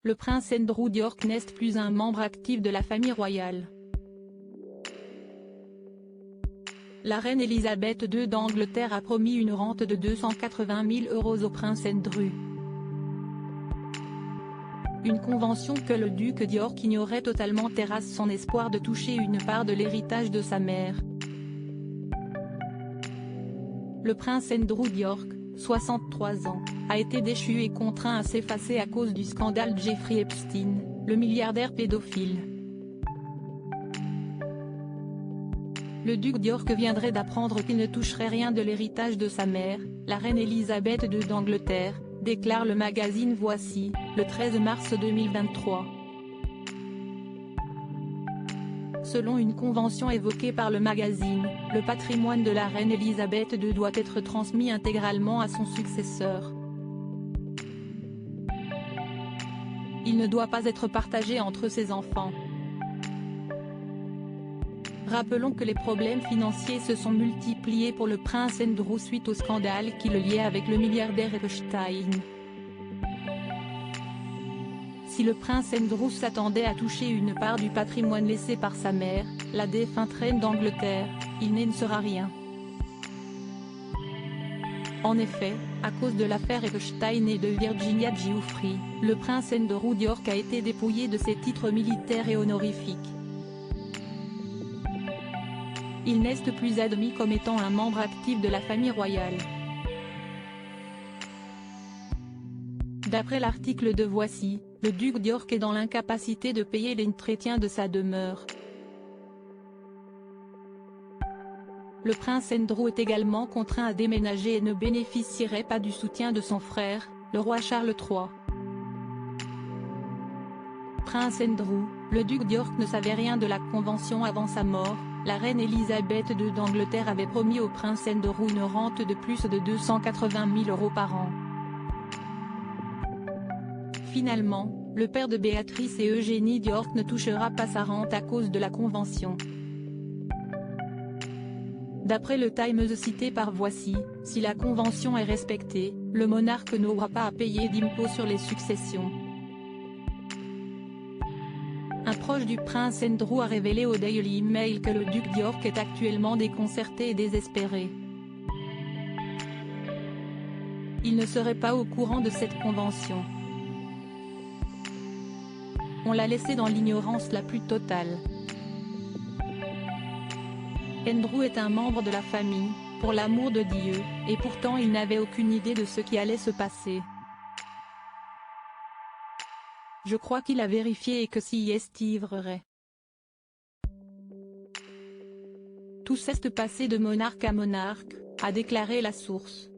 le prince Andrew d'York n'est plus un membre actif de la famille royale. La reine Elisabeth II d'Angleterre a promis une rente de 280 000 € au prince Andrew. Une convention que le duc d'York ignorait totalement terrasse son espoir de toucher une part de l'héritage de sa mère. Le prince Andrew d'York, 63 ans, a été déchu et contraint à s'effacer à cause du scandale Jeffrey Epstein, le milliardaire pédophile. Le duc d'York viendrait d'apprendre qu'il ne toucherait rien de l'héritage de sa mère, la reine Elisabeth II d'Angleterre, déclare le magazine Voici, le 13 mars 2023. Selon une convention évoquée par le magazine, le patrimoine de la reine Elisabeth II doit être transmis intégralement à son successeur. Il ne doit pas être partagé entre ses enfants. Rappelons que les problèmes financiers se sont multipliés pour le prince Andrew suite au scandale qui le liait avec le milliardaire Epstein. Si le prince Andrew s'attendait à toucher une part du patrimoine laissé par sa mère, la défunte reine d'Angleterre, il n'en sera rien. En effet, à cause de l'affaire Epstein et de Virginia Giuffre, le prince Andrew d'York a été dépouillé de ses titres militaires et honorifiques. Il n'est plus admis comme étant un membre actif de la famille royale. D'après l'article de Voici, le duc d'York est dans l'incapacité de payer l'entretien de sa demeure. Le prince Andrew est également contraint à déménager et ne bénéficierait pas du soutien de son frère, le roi Charles III. Prince Andrew, le duc d'York ne savait rien de la convention avant sa mort. La reine Elisabeth II d'Angleterre avait promis au prince Andrew une rente de plus de 280 000 € par an. Finalement, le père de Béatrice et Eugénie d'York ne touchera pas sa rente à cause de la convention. D'après le Times cité par Voici, si la convention est respectée, le monarque n'aura pas à payer d'impôt sur les successions. Un proche du prince Andrew a révélé au Daily Mail que le duc d'York est actuellement déconcerté et désespéré. Il ne serait pas au courant de cette convention. On l'a laissé dans l'ignorance la plus totale. Andrew est un membre de la famille, pour l'amour de Dieu, et pourtant il n'avait aucune idée de ce qui allait se passer. Je crois qu'il a vérifié et que s'y est vrai. Tout s'est passé de monarque à monarque, a déclaré la source.